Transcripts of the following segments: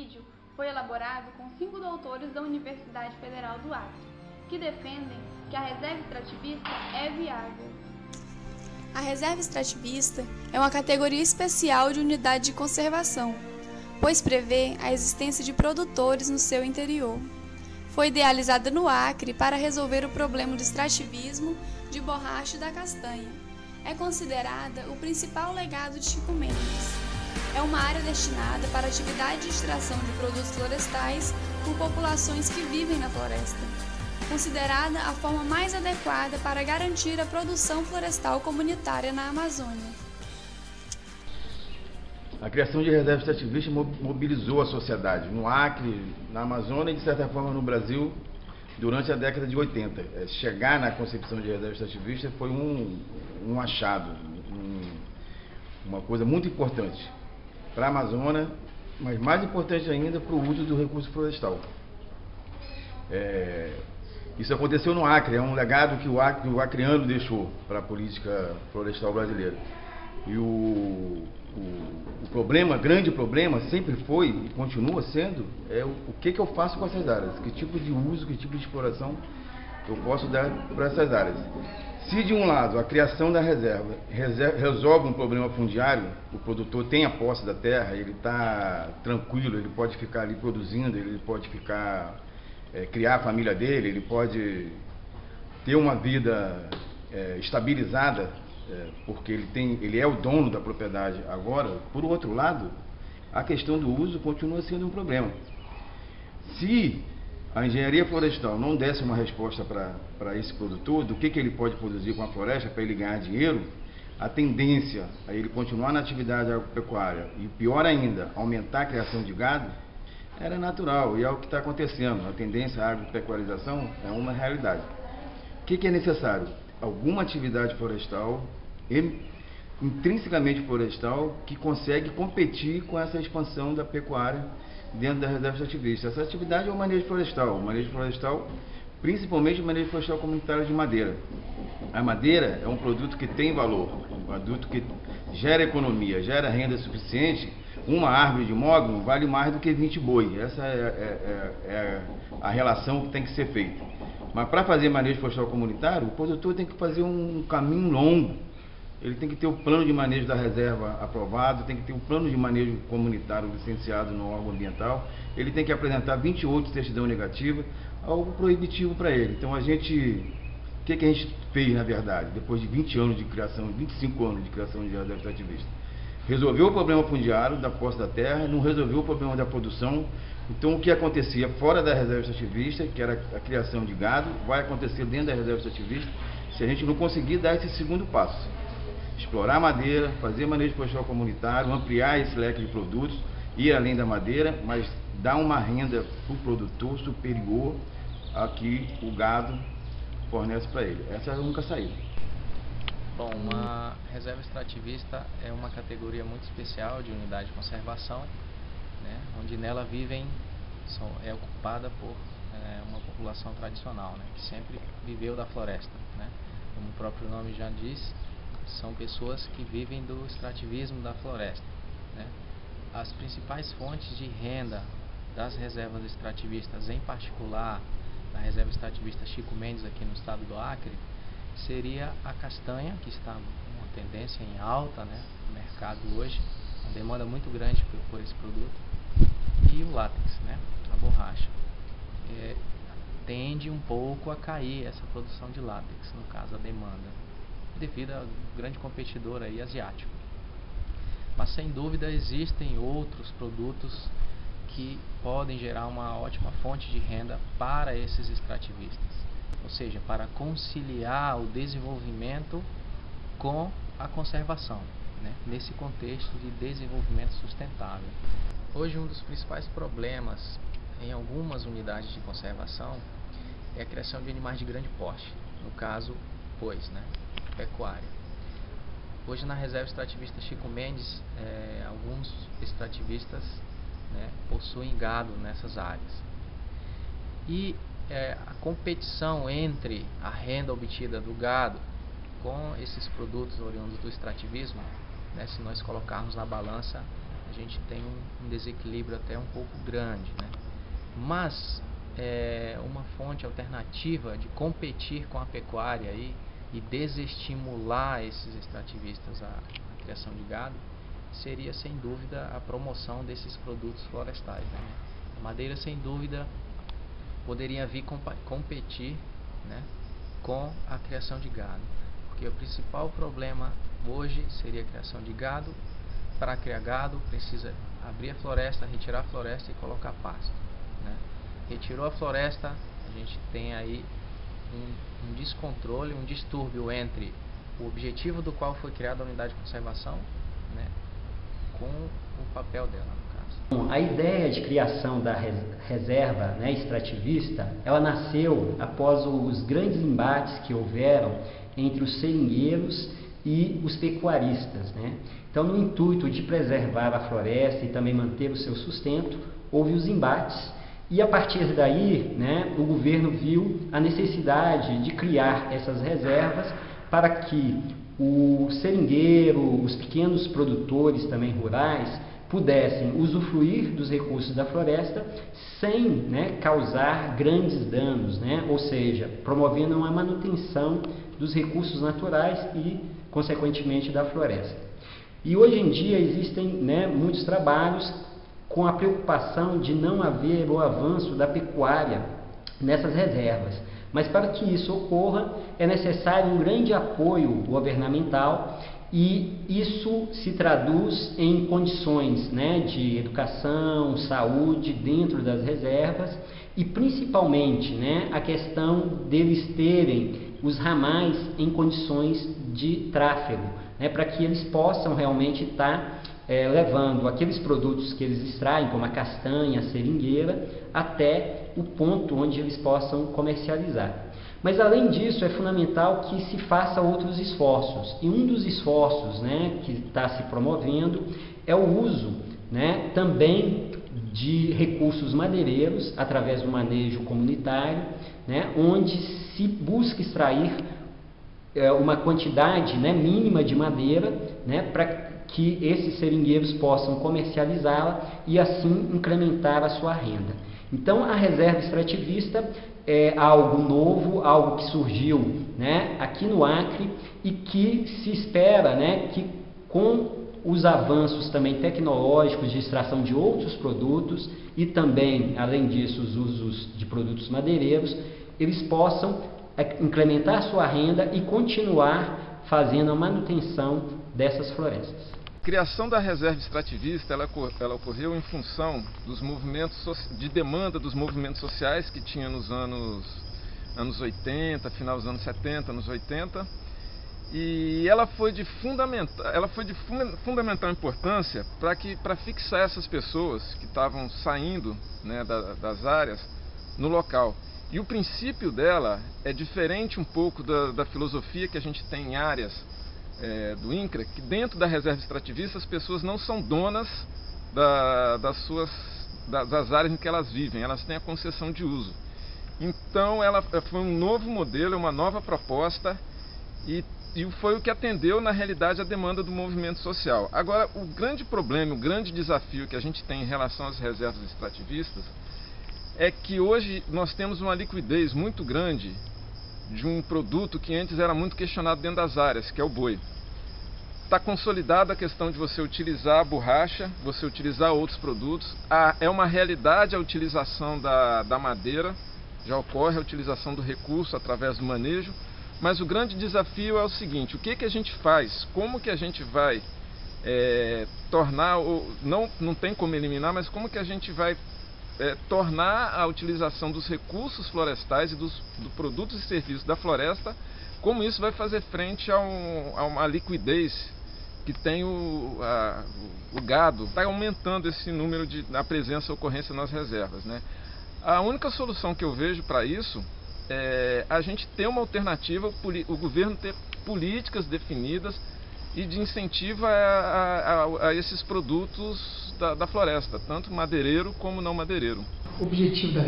vídeo foi elaborado com 5 doutores da Universidade Federal do Acre, que defendem que a reserva extrativista é viável. A reserva extrativista é uma categoria especial de unidade de conservação, pois prevê a existência de produtores no seu interior. Foi idealizada no Acre para resolver o problema do extrativismo de borracha e da castanha. É considerada o principal legado de Chico Mendes. É uma área destinada para a atividade de extração de produtos florestais por populações que vivem na floresta, considerada a forma mais adequada para garantir a produção florestal comunitária na Amazônia. A criação de reserva extrativista mobilizou a sociedade no Acre, na Amazônia e, de certa forma, no Brasil, durante a década de 80. Chegar na concepção de reserva extrativista foi um achado, uma coisa muito importante para a Amazônia, mas mais importante ainda para o uso do recurso florestal. Isso aconteceu no Acre, é um legado que o acreano deixou para a política florestal brasileira. E o grande problema sempre foi e continua sendo o que eu faço com essas áreas, que tipo de uso, que tipo de exploração eu posso dar para essas áreas. Se de um lado a criação da reserva resolve um problema fundiário, o produtor tem a posse da terra, ele está tranquilo, ele pode ficar ali produzindo, ele pode criar a família dele, ele pode ter uma vida estabilizada, porque ele é o dono da propriedade agora. Por outro lado, a questão do uso continua sendo um problema. Se a engenharia florestal não desse uma resposta para esse produtor, do que ele pode produzir com a floresta para ele ganhar dinheiro, a tendência a ele continuar na atividade agropecuária e, pior ainda, aumentar a criação de gado, era natural, e é o que está acontecendo. A tendência à agropecuarização é uma realidade. O que é necessário? Alguma atividade florestal, intrinsecamente florestal, que consegue competir com essa expansão da pecuária dentro da reserva extrativista. Essa atividade é o manejo florestal, principalmente o manejo florestal comunitário de madeira. A madeira é um produto que tem valor, um produto que gera economia, gera renda suficiente. Uma árvore de mogno vale mais do que 20 boi. Essa é a relação que tem que ser feita. Mas para fazer manejo florestal comunitário, o produtor tem que fazer um caminho longo. Ele tem que ter o plano de manejo da reserva aprovado, tem que ter o plano de manejo comunitário licenciado no órgão ambiental, ele tem que apresentar 28 certidão negativa, algo proibitivo para ele. Então o que a gente fez, na verdade, depois de 20 anos de criação, 25 anos de criação de reserva extrativista? Resolveu o problema fundiário da posse da terra, não resolveu o problema da produção. Então o que acontecia fora da reserva extrativista, que era a criação de gado, vai acontecer dentro da reserva extrativista se a gente não conseguir dar esse segundo passo. Explorar a madeira, fazer manejo florestal comunitário, ampliar esse leque de produtos, ir além da madeira, mas dar uma renda para o produtor superior a que o gado fornece para ele. Essa é a única saída. Bom, uma reserva extrativista é uma categoria muito especial de unidade de conservação, né, onde nela é ocupada por uma população tradicional, né, que sempre viveu da floresta, né. Como o próprio nome já diz, são pessoas que vivem do extrativismo da floresta, né. As principais fontes de renda das reservas extrativistas, em particular da reserva extrativista Chico Mendes aqui no estado do Acre, seria a castanha, que está uma tendência em alta, né, no mercado hoje, uma demanda muito grande por esse produto, e o látex, né, a borracha. Tende um pouco a cair essa produção de látex, no caso a demanda, devido ao grande competidor aí asiático. Mas sem dúvida existem outros produtos que podem gerar uma ótima fonte de renda para esses extrativistas, ou seja, para conciliar o desenvolvimento com a conservação, né, nesse contexto de desenvolvimento sustentável. Hoje um dos principais problemas em algumas unidades de conservação é a criação de animais de grande porte, no caso, né, pecuária. Hoje na reserva extrativista Chico Mendes, alguns extrativistas, né, possuem gado nessas áreas. E a competição entre a renda obtida do gado com esses produtos oriundos do extrativismo, né, se nós colocarmos na balança, a gente tem um desequilíbrio até um pouco grande, né? Mas uma fonte alternativa de competir com a pecuária aí, e desestimular esses extrativistas à criação de gado seria sem dúvida a promoção desses produtos florestais, né? A madeira sem dúvida poderia vir competir, né, com a criação de gado, porque o principal problema hoje seria a criação de gado. Para criar gado precisa abrir a floresta, retirar a floresta e colocar pasto, né? Retirou a floresta, a gente tem aí um descontrole, um distúrbio entre o objetivo do qual foi criada a unidade de conservação, né, com o papel dela, no caso. A ideia de criação da reserva, né, extrativista, ela nasceu após os grandes embates que houveram entre os seringueiros e os pecuaristas, né? Então, no intuito de preservar a floresta e também manter o seu sustento, houve os embates. E a partir daí, né, o governo viu a necessidade de criar essas reservas para que o seringueiro, os pequenos produtores também rurais, pudessem usufruir dos recursos da floresta sem, né, causar grandes danos, né? Ou seja, promovendo uma manutenção dos recursos naturais e, consequentemente, da floresta. E hoje em dia existem, né, muitos trabalhos com a preocupação de não haver o avanço da pecuária nessas reservas. Mas para que isso ocorra, é necessário um grande apoio governamental, e isso se traduz em condições, né, de educação, saúde dentro das reservas, e principalmente, né, a questão deles terem os ramais em condições de tráfego, né, para que eles possam realmente estar levando aqueles produtos que eles extraem, como a castanha, a seringueira, até o ponto onde eles possam comercializar. Mas, além disso, é fundamental que se faça outros esforços. E um dos esforços, né, que está se promovendo é o uso, né, também de recursos madeireiros, através do manejo comunitário, né, onde se busca extrair uma quantidade, né, mínima de madeira, né, para que esses seringueiros possam comercializá-la e assim incrementar a sua renda. Então, a reserva extrativista é algo novo, algo que surgiu, né, aqui no Acre, e que se espera, né, que com os avanços também tecnológicos de extração de outros produtos e também, além disso, os usos de produtos madeireiros, eles possam incrementar a sua renda e continuar fazendo a manutenção dessas florestas. A criação da reserva extrativista ela ocorreu em função dos movimentos de demanda dos movimentos sociais que tinha nos anos 80, final dos anos 70, anos 80, e ela foi de fundamental importância para fixar essas pessoas que estavam saindo, né, das áreas no local. E o princípio dela é diferente um pouco da filosofia que a gente tem em áreas do INCRA, que dentro da reserva extrativista as pessoas não são donas das áreas em que elas vivem, elas têm a concessão de uso. Então ela foi um novo modelo, uma nova proposta, e foi o que atendeu na realidade a demanda do movimento social. Agora, o grande problema, o grande desafio que a gente tem em relação às reservas extrativistas é que hoje nós temos uma liquidez muito grande de um produto que antes era muito questionado dentro das áreas, que é o boi. Está consolidada a questão de você utilizar a borracha, você utilizar outros produtos. É uma realidade a utilização da madeira, já ocorre a utilização do recurso através do manejo, mas o grande desafio é o seguinte: o que a gente faz? Como que a gente vai tornar, não tem como eliminar, mas como que a gente vai tornar a utilização dos recursos florestais e dos produtos e serviços da floresta, como isso vai fazer frente a uma liquidez que tem o gado, está aumentando esse número a presença e ocorrência nas reservas, né? A única solução que eu vejo para isso é a gente ter uma alternativa, o governo ter políticas definidas e de incentivo a esses produtos da floresta, tanto madeireiro como não madeireiro. O objetivo da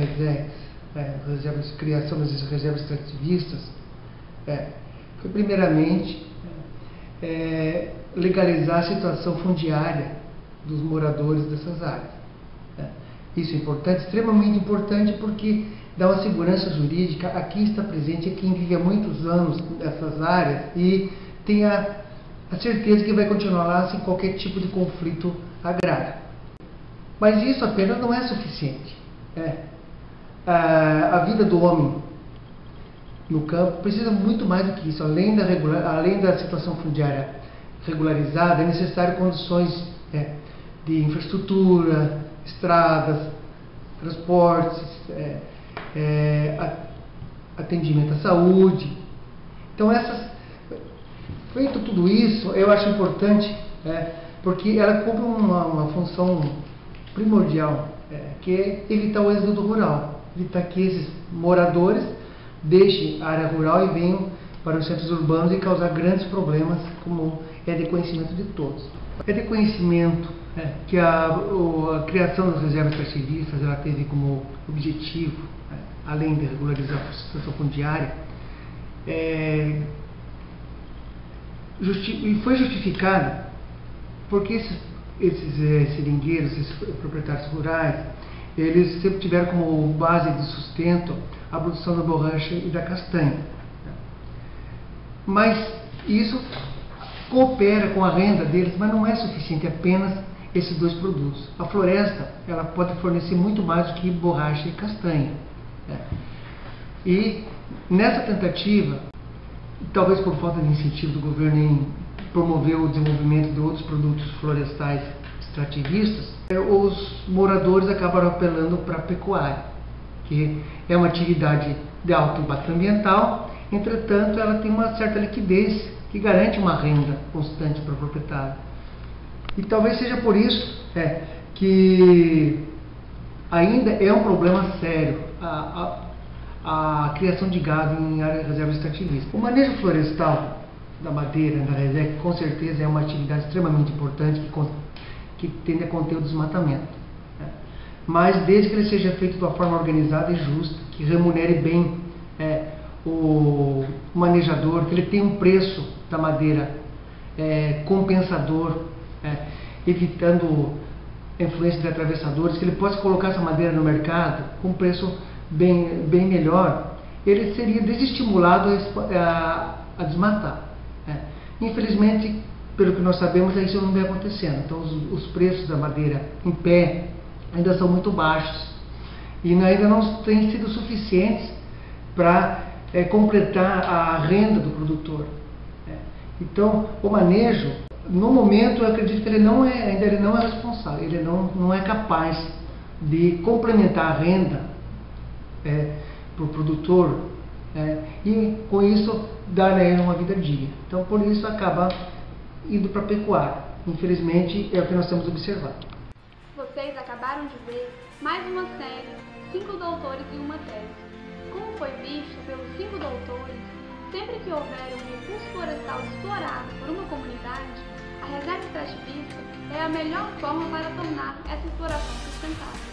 criação das reservas extrativistas foi primeiramente legalizar a situação fundiária dos moradores dessas áreas. Isso é importante, extremamente importante, porque dá uma segurança jurídica a quem está presente, a quem vive há muitos anos nessas áreas e tem a certeza que vai continuar lá sem qualquer tipo de conflito agrário. Mas isso apenas não é suficiente. A vida do homem no campo precisa muito mais do que isso. Além da situação fundiária regularizada, é necessário condições de infraestrutura, estradas, transportes, atendimento à saúde. Então, feito tudo isso, eu acho importante, porque ela cumpre uma função primordial, que é evitar o êxodo rural, evitar que esses moradores deixem a área rural e venham para os centros urbanos e causar grandes problemas, como é de conhecimento de todos. É de conhecimento que a criação das reservas extrativistas ela teve como objetivo, além de regularizar a situação fundiária, e foi justificada porque esses seringueiros, esses proprietários rurais, eles sempre tiveram como base de sustento a produção da borracha e da castanha. Mas isso coopera com a renda deles, mas não é suficiente apenas esses dois produtos. A floresta ela pode fornecer muito mais do que borracha e castanha. E nessa tentativa, talvez por falta de incentivo do governo em promover o desenvolvimento de outros produtos florestais extrativistas, os moradores acabaram apelando para a pecuária, que é uma atividade de alto impacto ambiental, entretanto ela tem uma certa liquidez que garante uma renda constante para o proprietário. E talvez seja por isso que ainda é um problema sério a criação de gado em área de reserva extrativista. O manejo florestal da madeira na reserva, com certeza, é uma atividade extremamente importante que tende a conter o desmatamento. Mas desde que ele seja feito de uma forma organizada e justa, que remunere bem o manejador, que ele tenha um preço da madeira compensador, evitando a influência de atravessadores, que ele possa colocar essa madeira no mercado com um preço bem melhor, ele seria desestimulado a desmatar. Infelizmente, pelo que nós sabemos, isso não vem acontecendo. Então, os preços da madeira em pé ainda são muito baixos e ainda não têm sido suficientes para completar a renda do produtor. Então, o manejo, no momento, eu acredito que ele não é responsável, ele não é capaz de complementar a renda para o produtor e, com isso, dar a ele uma vida digna. Então, por isso, acaba indo para a pecuária. Infelizmente, é o que nós temos observado. Vocês acabaram de ver mais uma série, 5 doutores e uma tese. Como foi visto pelos 5 doutores, sempre que houver um recurso florestal explorado por uma comunidade, a reserva extrativista é a melhor forma para tornar essa exploração sustentável.